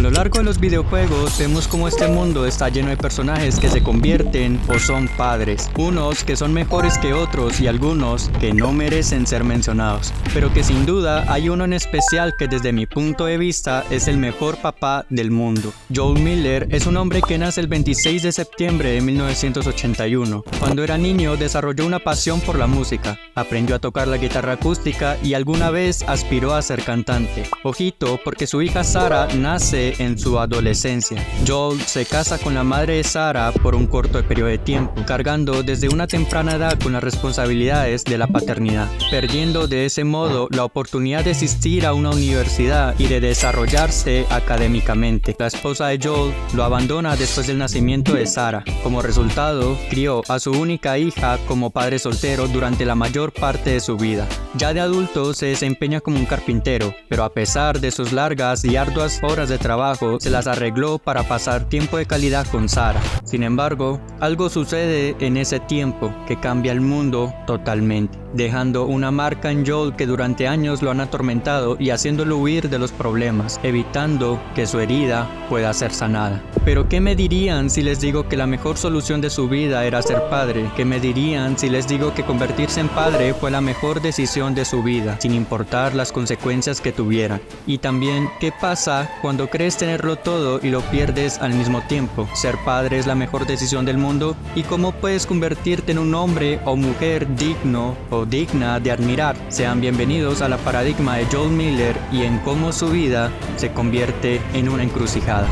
A lo largo de los videojuegos vemos cómo este mundo está lleno de personajes que se convierten o son padres, unos que son mejores que otros y algunos que no merecen ser mencionados, pero que sin duda hay uno en especial que desde mi punto de vista es el mejor papá del mundo. Joel Miller es un hombre que nace el 26 de septiembre de 1981. Cuando era niño desarrolló una pasión por la música, aprendió a tocar la guitarra acústica y alguna vez aspiró a ser cantante. Ojito, porque su hija Sarah nace en su adolescencia. Joel se casa con la madre de Sarah por un corto periodo de tiempo, cargando desde una temprana edad con las responsabilidades de la paternidad, perdiendo de ese modo la oportunidad de asistir a una universidad y de desarrollarse académicamente. La esposa de Joel lo abandona después del nacimiento de Sarah. Como resultado, crió a su única hija como padre soltero durante la mayor parte de su vida. Ya de adulto se desempeña como un carpintero, pero a pesar de sus largas y arduas horas de trabajo, se las arregló para pasar tiempo de calidad con Sarah. Sin embargo, algo sucede en ese tiempo que cambia el mundo totalmente, dejando una marca en Joel que durante años lo han atormentado y haciéndolo huir de los problemas, evitando que su herida pueda ser sanada. Pero ¿qué me dirían si les digo que la mejor solución de su vida era ser padre? ¿Qué me dirían si les digo que convertirse en padre fue la mejor decisión de su vida, sin importar las consecuencias que tuviera? Y también, ¿qué pasa cuando crees tenerlo todo y lo pierdes al mismo tiempo? ¿Ser padre es la mejor decisión del mundo? ¿Y cómo puedes convertirte en un hombre o mujer digno o digna de admirar? Sean bienvenidos a la paradigma de Joel Miller y en cómo su vida se convierte en una encrucijada.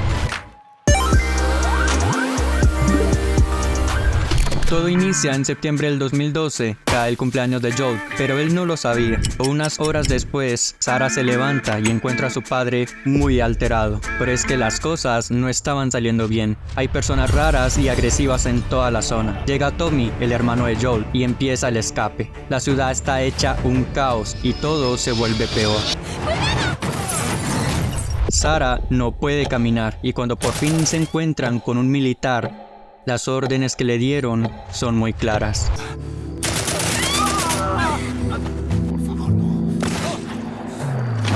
Todo inicia en septiembre del 2012, cae el cumpleaños de Joel, pero él no lo sabía. Unas horas después, Sarah se levanta y encuentra a su padre muy alterado. Pero es que las cosas no estaban saliendo bien. Hay personas raras y agresivas en toda la zona. Llega Tommy, el hermano de Joel, y empieza el escape. La ciudad está hecha un caos y todo se vuelve peor. Sarah no puede caminar y cuando por fin se encuentran con un militar, las órdenes que le dieron son muy claras. Por favor, no.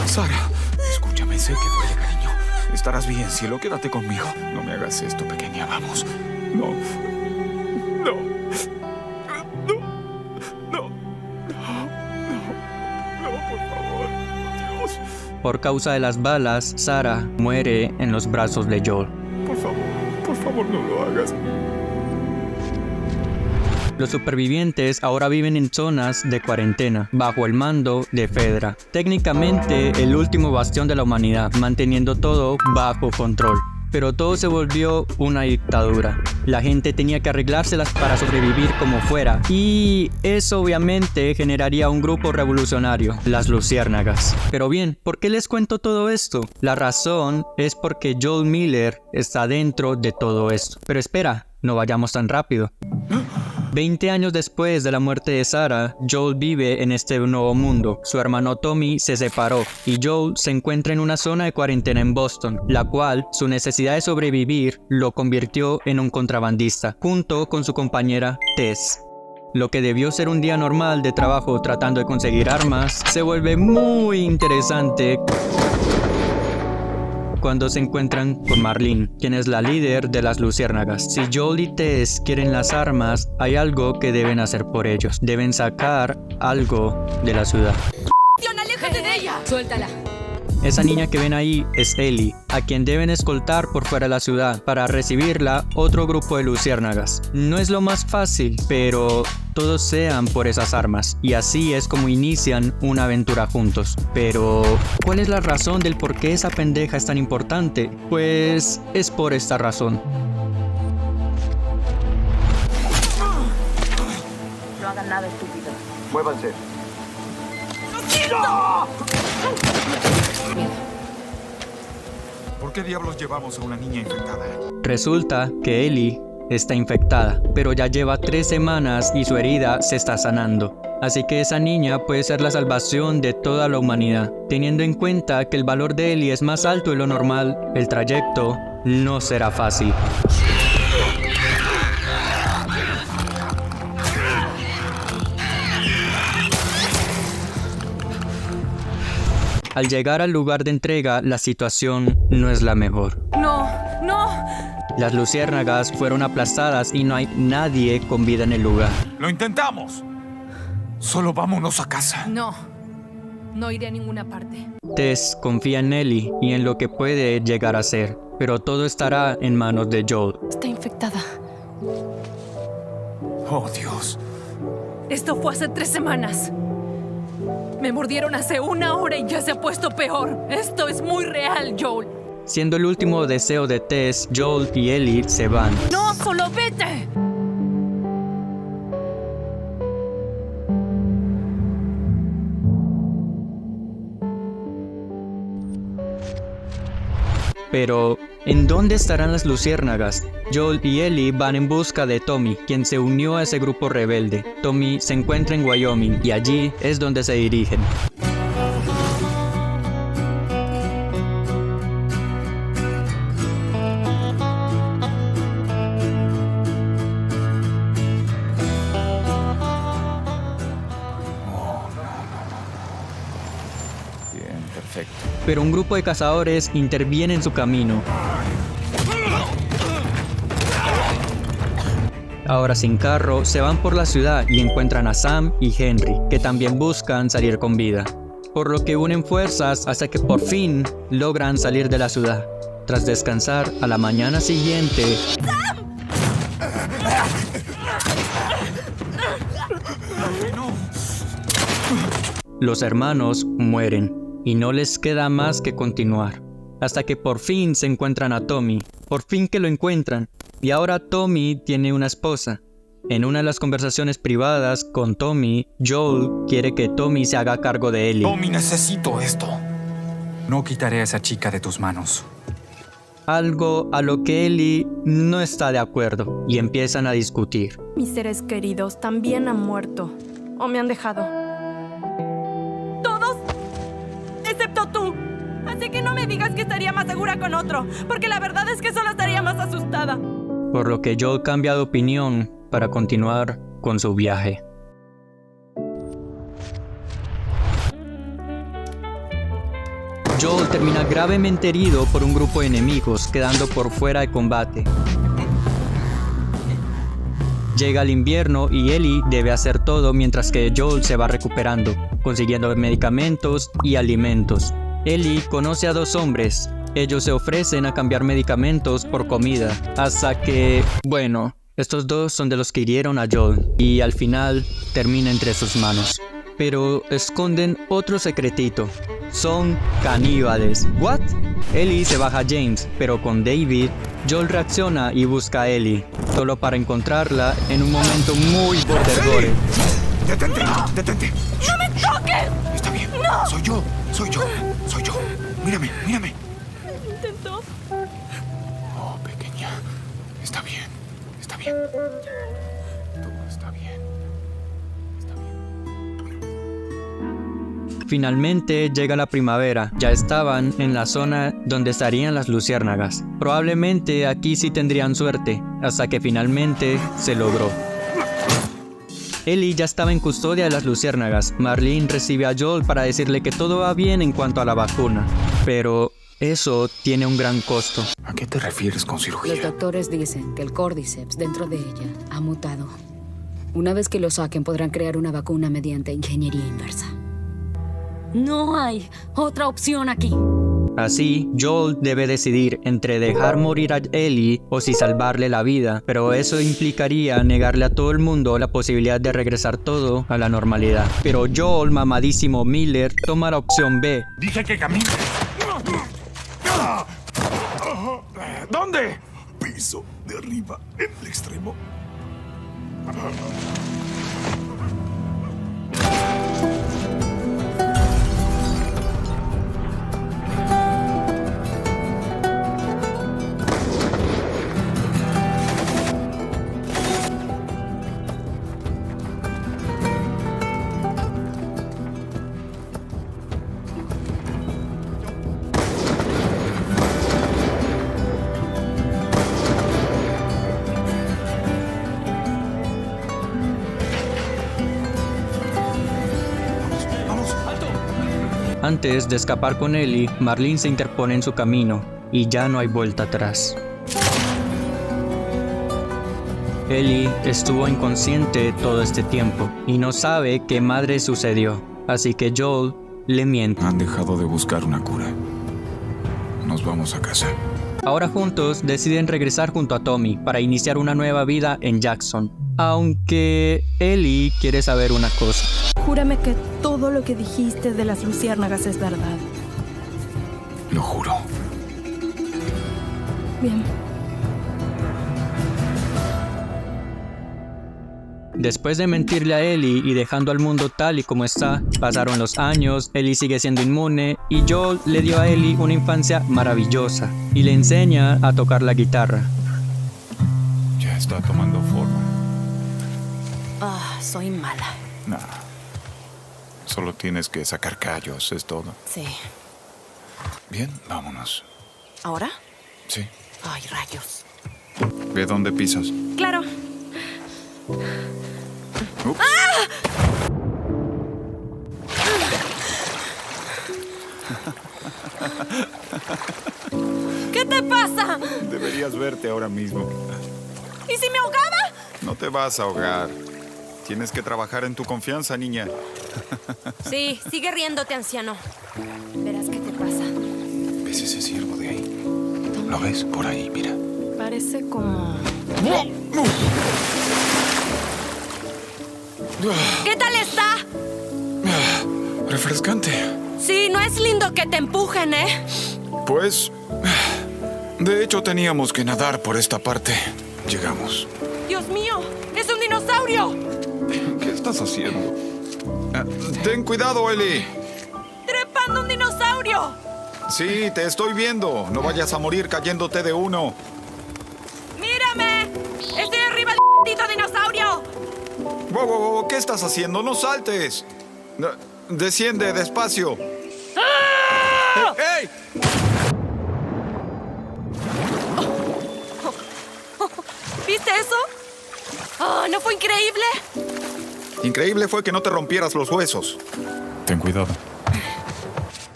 Sarah, escúchame, sé que duele, cariño. Estarás bien, cielo, quédate conmigo. No me hagas esto, pequeña, vamos. No. No. No. No. No, por favor. Dios. Por causa de las balas, Sarah muere en los brazos de Joel. Por favor, no lo hagas. Los supervivientes ahora viven en zonas de cuarentena, bajo el mando de Fedra, técnicamente el último bastión de la humanidad, manteniendo todo bajo control. Pero todo se volvió una dictadura. La gente tenía que arreglárselas para sobrevivir como fuera. Y eso obviamente generaría un grupo revolucionario, las Luciérnagas. Pero bien, ¿por qué les cuento todo esto? La razón es porque Joel Miller está dentro de todo esto. Pero espera, no vayamos tan rápido. 20 años después de la muerte de Sarah, Joel vive en este nuevo mundo. Su hermano Tommy se separó y Joel se encuentra en una zona de cuarentena en Boston, la cual su necesidad de sobrevivir lo convirtió en un contrabandista, junto con su compañera Tess. Lo que debió ser un día normal de trabajo tratando de conseguir armas, se vuelve muy interesante cuando se encuentran con Marlene, quien es la líder de las Luciérnagas. Si Joel y Tess quieren las armas, hay algo que deben hacer por ellos. Deben sacar algo de la ciudad. ¡Aléjate de ella! ¡Suéltala! Esa niña que ven ahí es Ellie, a quien deben escoltar por fuera de la ciudad. Para recibirla, otro grupo de luciérnagas. No es lo más fácil, pero todos sean por esas armas. Y así es como inician una aventura juntos. Pero, ¿cuál es la razón del por qué esa pendeja es tan importante? Pues es por esta razón. No hagan nada estúpido. Muévanse. ¿Por qué diablos llevamos a una niña infectada? Resulta que Ellie está infectada, pero ya lleva 3 semanas y su herida se está sanando. Así que esa niña puede ser la salvación de toda la humanidad. Teniendo en cuenta que el valor de Ellie es más alto de lo normal, el trayecto no será fácil. Al llegar al lugar de entrega, la situación no es la mejor. No, no. Las luciérnagas fueron aplastadas y no hay nadie con vida en el lugar. ¡Lo intentamos! Solo vámonos a casa. No. No iré a ninguna parte. Tess confía en Ellie y en lo que puede llegar a ser, pero todo estará en manos de Joel. Está infectada. Oh, Dios. Esto fue hace 3 semanas. Me mordieron hace 1 hora y ya se ha puesto peor. Esto es muy real, Joel. Siendo el último deseo de Tess, Joel y Ellie se van. ¡No, solo vete! Pero, ¿en dónde estarán las luciérnagas? Joel y Ellie van en busca de Tommy, quien se unió a ese grupo rebelde. Tommy se encuentra en Wyoming y allí es donde se dirigen. Bien, perfecto. Pero un grupo de cazadores interviene en su camino. Ahora sin carro, se van por la ciudad y encuentran a Sam y Henry, que también buscan salir con vida. Por lo que unen fuerzas hasta que por fin logran salir de la ciudad. Tras descansar, a la mañana siguiente... Los hermanos mueren y no les queda más que continuar. Hasta que por fin se encuentran a Tommy. Por fin que lo encuentran. Y ahora Tommy tiene una esposa. En una de las conversaciones privadas con Tommy, Joel quiere que Tommy se haga cargo de Ellie. Tommy, necesito esto. No quitaré a esa chica de tus manos. Algo a lo que Ellie no está de acuerdo y empiezan a discutir. Mis seres queridos también han muerto o me han dejado. Todos, excepto tú. Así que no me digas que estaría más segura con otro, porque la verdad es que solo estaría más asustada. Por lo que Joel cambia de opinión para continuar con su viaje. Joel termina gravemente herido por un grupo de enemigos, quedando por fuera de combate. Llega el invierno y Ellie debe hacer todo mientras que Joel se va recuperando, consiguiendo medicamentos y alimentos. Ellie conoce a 2 hombres. Ellos se ofrecen a cambiar medicamentos por comida, hasta que, bueno, estos 2 son de los que hirieron a Joel y al final termina entre sus manos. Pero esconden otro secretito. Son caníbales. ¿What? Ellie se baja a James, pero con David, Joel reacciona y busca a Ellie, solo para encontrarla en un momento muy border. ¡Detente! ¡Detente! ¡No me toques! Está bien. ¡No! Soy yo. Mírame. Intentó. Oh, pequeña. Está bien. Todo está bien. Finalmente llega la primavera. Ya estaban en la zona donde estarían las luciérnagas. Probablemente aquí sí tendrían suerte, hasta que finalmente se logró. Ellie ya estaba en custodia de las luciérnagas. Marlene recibe a Joel para decirle que todo va bien en cuanto a la vacuna. Pero eso tiene un gran costo. ¿A qué te refieres con Los cirugía? doctores dicen que el Cordyceps dentro de ella ha mutado. Una vez que lo saquen podrán crear una vacuna mediante ingeniería inversa. No hay otra opción aquí. Así, Joel debe decidir entre dejar morir a Ellie o si salvarle la vida, pero eso implicaría negarle a todo el mundo la posibilidad de regresar todo a la normalidad. Pero Joel, mamadísimo Miller, toma la opción B. Dije que camines. ¿Dónde? Piso de arriba, en el extremo. Antes de escapar con Ellie, Marlene se interpone en su camino y ya no hay vuelta atrás. Ellie estuvo inconsciente todo este tiempo y no sabe qué madre sucedió, así que Joel le miente. Han dejado de buscar una cura. Nos vamos a casa. Ahora juntos deciden regresar junto a Tommy para iniciar una nueva vida en Jackson. Aunque Ellie quiere saber una cosa. Júrame que todo lo que dijiste de las luciérnagas es verdad. Lo juro. Bien. Después de mentirle a Ellie y dejando al mundo tal y como está, pasaron los años, Ellie sigue siendo inmune y Joel le dio a Ellie una infancia maravillosa y le enseña a tocar la guitarra. Ya está tomando forma. Soy mala. Nah. Solo tienes que sacar callos, es todo. Sí. Bien, vámonos. ¿Ahora? Sí. Ay, rayos. ¿Ve dónde pisas? Claro. Ups. ¿Qué te pasa? Deberías verte ahora mismo. ¿Y si me ahogaba? No te vas a ahogar. Tienes que trabajar en tu confianza, niña. Sí, sigue riéndote, anciano. Verás qué te pasa. ¿Ves ese ciervo de ahí? ¿Lo ves? Por ahí, mira. Parece como... ¿Qué tal está? Refrescante. Sí, no es lindo que te empujen, ¿eh? Pues... de hecho, teníamos que nadar por esta parte. Llegamos. ¡Dios mío! ¡Es un dinosaurio! ¿Qué estás haciendo? Ten cuidado, Ellie. ¡Trepando un dinosaurio! Sí, te estoy viendo. No vayas a morir cayéndote de uno. ¡Mírame! ¡Estoy arriba del maldito dinosaurio! Wow, wow, wow, ¿qué estás haciendo? ¡No saltes! Desciende despacio. ¡Ah! ¡Hey! ¿Viste eso? ¡Oh, ¿no fue increíble? Increíble fue que no te rompieras los huesos. Ten cuidado.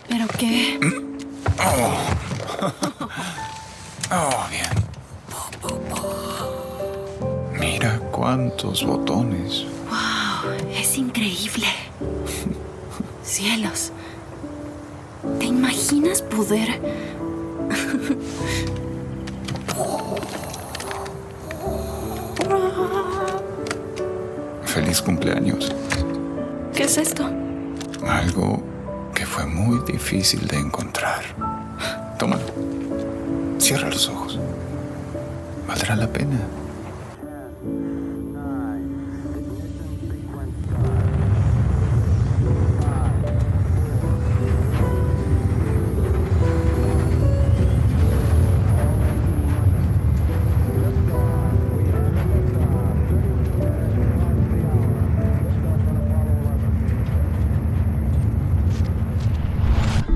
¿Pero qué? Bien. Mira cuántos botones. ¡Wow! Es increíble. Cielos. ¿Te imaginas poder...? Feliz cumpleaños. ¿Qué es esto? Algo que fue muy difícil de encontrar. Tómalo. Cierra los ojos. Valdrá la pena.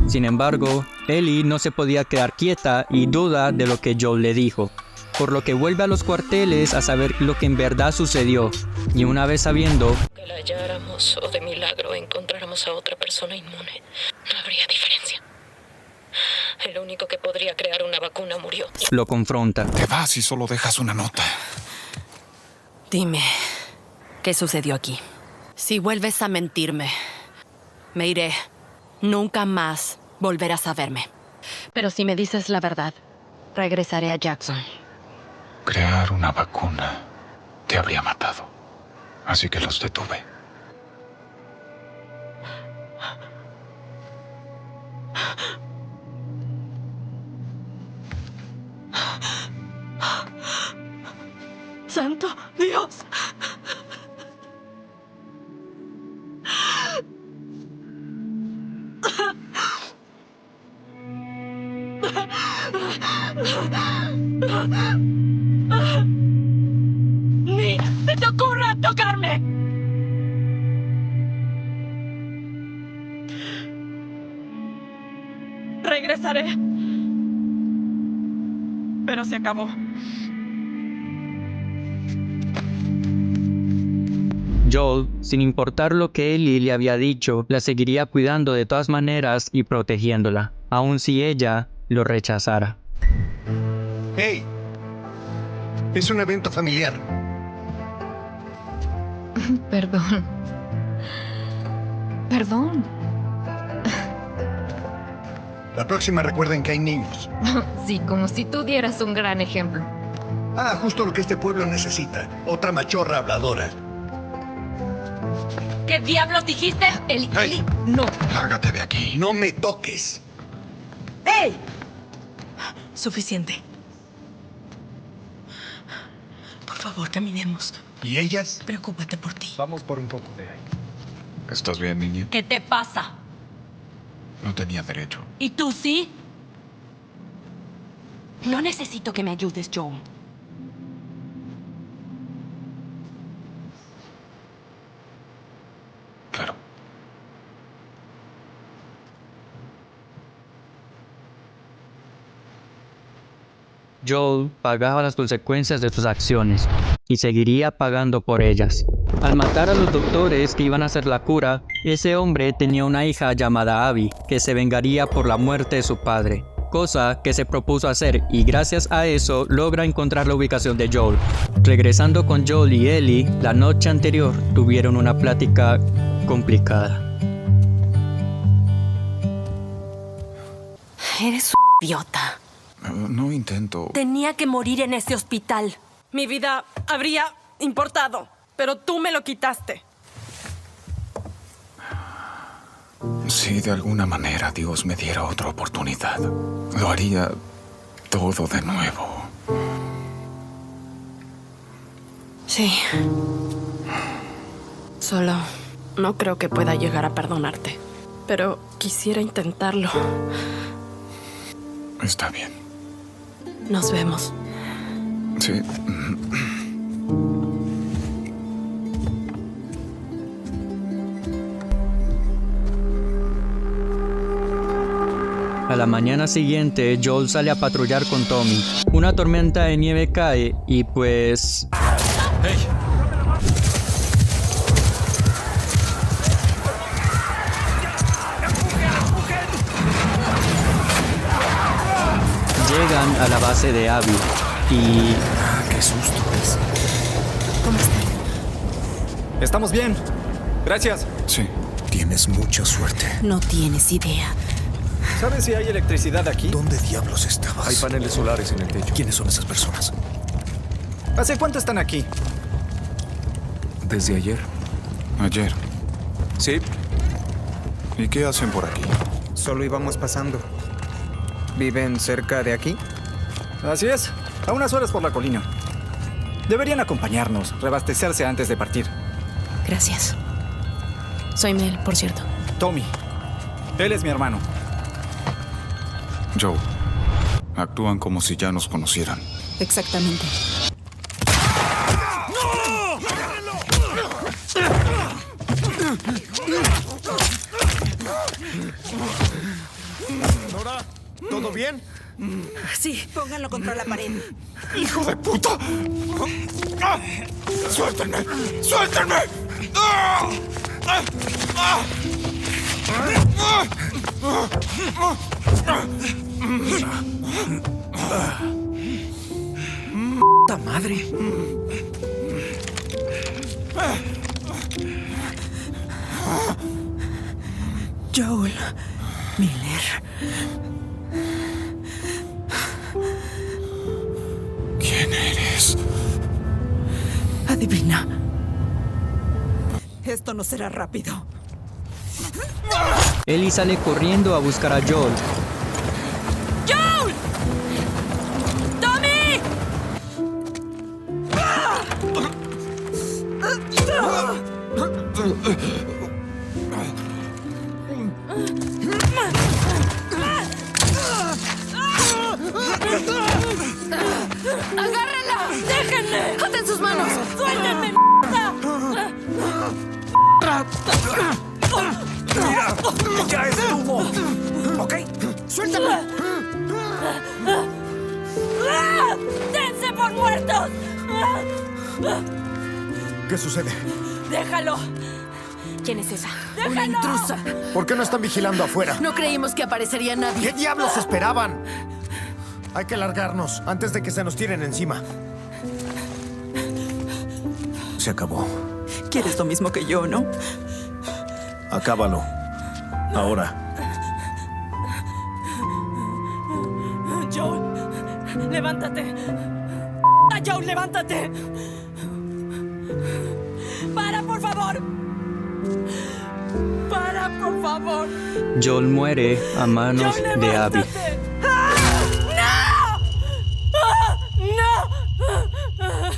Sin embargo, Ellie no se podía quedar quieta y duda de lo que Joel le dijo, por lo que vuelve a los cuarteles a saber lo que en verdad sucedió, y una vez sabiendo que la halláramos o de milagro encontráramos a otra persona inmune, no habría diferencia. El único que podría crear una vacuna murió. lo confronta. Te vas y solo dejas una nota. Dime, ¿qué sucedió aquí? Si vuelves a mentirme, me iré. Nunca más volverás a verme. Pero si me dices la verdad, regresaré a Jackson. Crear una vacuna te habría matado. Así que los detuve. ¡Santo Dios! ¡Ni se te ocurra tocarme! Regresaré. Pero se acabó. Joel, sin importar lo que Ellie le había dicho, la seguiría cuidando de todas maneras y protegiéndola, aun si ella lo rechazara. ¡Hey! Es un evento familiar. Perdón. Perdón. La próxima recuerden que hay niños. Sí, como si tú dieras un gran ejemplo. Ah, justo lo que este pueblo necesita. Otra machorra habladora. ¿Qué diablos dijiste? Eli, Hey. Eli, no. Lárgate de aquí. No me toques. ¡Ey! Suficiente. Por favor, caminemos. ¿Y ellas? Preocúpate por ti. Vamos por un poco de aire. ¿Estás bien, niña? ¿Qué te pasa? No tenía derecho. ¿Y tú sí? No necesito que me ayudes, Joel. Claro. Joel pagaba las consecuencias de sus acciones y seguiría pagando por ellas. Al matar a los doctores que iban a hacer la cura, ese hombre tenía una hija llamada Abby que se vengaría por la muerte de su padre, cosa que se propuso hacer y gracias a eso logra encontrar la ubicación de Joel. Regresando con Joel y Ellie, la noche anterior tuvieron una plática complicada. Eres un idiota. No intento. Tenía que morir en ese hospital. Mi vida habría importado, pero tú me lo quitaste. Si de alguna manera Dios me diera otra oportunidad, lo haría todo de nuevo. Sí. Solo no creo que pueda llegar a perdonarte, pero quisiera intentarlo. Está bien. Nos vemos. Sí. A la mañana siguiente, Joel sale a patrullar con Tommy. Una tormenta de nieve cae y pues... ¡Hey! llegan a la base de Abby y... ¡Qué susto! ¿Cómo están? Estamos bien. Gracias. Sí. Tienes mucha suerte. No tienes idea. ¿Sabes si hay electricidad aquí? ¿Dónde diablos estabas? Hay paneles solares en el techo. ¿Quiénes son esas personas? ¿Hace cuánto están aquí? ¿Desde ayer? Ayer. Sí. ¿Y qué hacen por aquí? Solo íbamos pasando. ¿Viven cerca de aquí? Así es. A unas horas por la colina. Deberían acompañarnos, reabastecerse antes de partir. Gracias. Soy Mel, por cierto. Tommy. Él es mi hermano. Joe. Actúan como si ya nos conocieran. Exactamente. Nora, ¿todo bien? Sí, pónganlo contra la pared. ¡Hijo de puta! ¡Suéltenme! ¡Suéltenme! ¡Puta madre! Joel Miller. ¿Quién eres? Adivina. Esto no será rápido. Ellie sale corriendo a buscar a Joel. ¡Joel! ¡Tommy! ¡Agárrenla! ¡Déjenme! ¡Aten sus manos! ¡Suéltenme, mierda! ¡Mira! ¡Ya estuvo! ¿Ok? ¡Suéltame! ¡Dense por muertos! ¿Qué sucede? ¡Déjalo! ¿Quién es esa? ¡Una intrusa! ¿Por qué no están vigilando afuera? No creímos que aparecería nadie. ¿Qué diablos esperaban? Hay que largarnos antes de que se nos tiren encima. Se acabó. Quieres lo mismo que yo, ¿no? Acábalo. Ahora. Joel, levántate. Joel, levántate. ¡Para, por favor! ¡Para, por favor! Joel muere a manos Joel, de Abby. levántate. ¡Ah! ¡No! ¡Ah!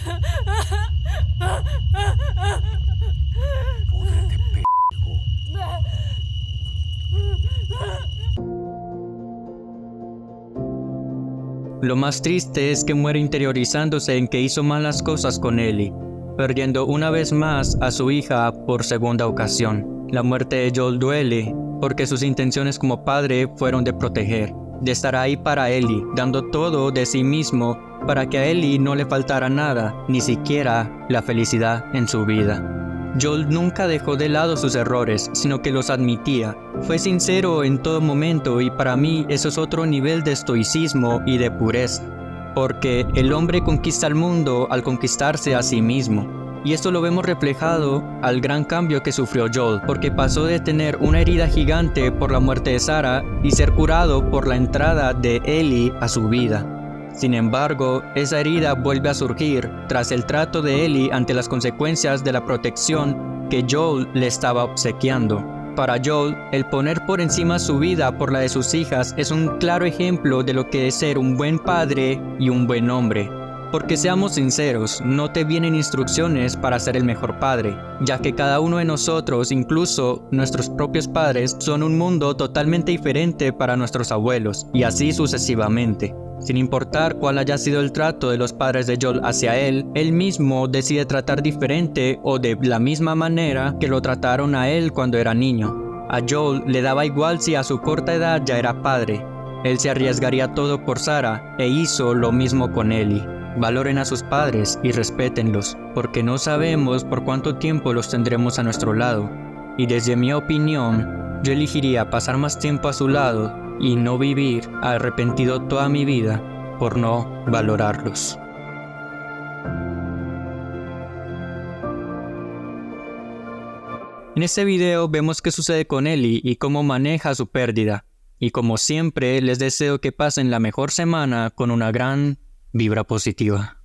Lo más triste es que muere interiorizándose en que hizo malas cosas con Ellie, perdiendo una vez más a su hija por segunda ocasión. La muerte de Joel duele porque sus intenciones como padre fueron de proteger, de estar ahí para Ellie, dando todo de sí mismo para que a Ellie no le faltara nada, ni siquiera la felicidad en su vida. Joel nunca dejó de lado sus errores, sino que los admitía. Fue sincero en todo momento y para mí eso es otro nivel de estoicismo y de pureza. Porque el hombre conquista el mundo al conquistarse a sí mismo. Y esto lo vemos reflejado al gran cambio que sufrió Joel, porque pasó de tener una herida gigante por la muerte de Sarah y ser curado por la entrada de Ellie a su vida. Sin embargo, esa herida vuelve a surgir tras el trato de Ellie ante las consecuencias de la protección que Joel le estaba obsequiando. Para Joel, el poner por encima su vida por la de sus hijas es un claro ejemplo de lo que es ser un buen padre y un buen hombre. Porque seamos sinceros, no te vienen instrucciones para ser el mejor padre, ya que cada uno de nosotros, incluso nuestros propios padres, son un mundo totalmente diferente para nuestros abuelos, y así sucesivamente. Sin importar cuál haya sido el trato de los padres de Joel hacia él mismo decide tratar diferente o de la misma manera que lo trataron a él cuando era niño. A Joel le daba igual si a su corta edad ya era padre. Él se arriesgaría todo por Sarah e hizo lo mismo con Ellie. Valoren a sus padres y respétenlos, porque no sabemos por cuánto tiempo los tendremos a nuestro lado. Y desde mi opinión, yo elegiría pasar más tiempo a su lado y no vivir arrepentido toda mi vida por no valorarlos. En este video vemos qué sucede con Ellie y cómo maneja su pérdida. Y como siempre, les deseo que pasen la mejor semana con una gran vibra positiva.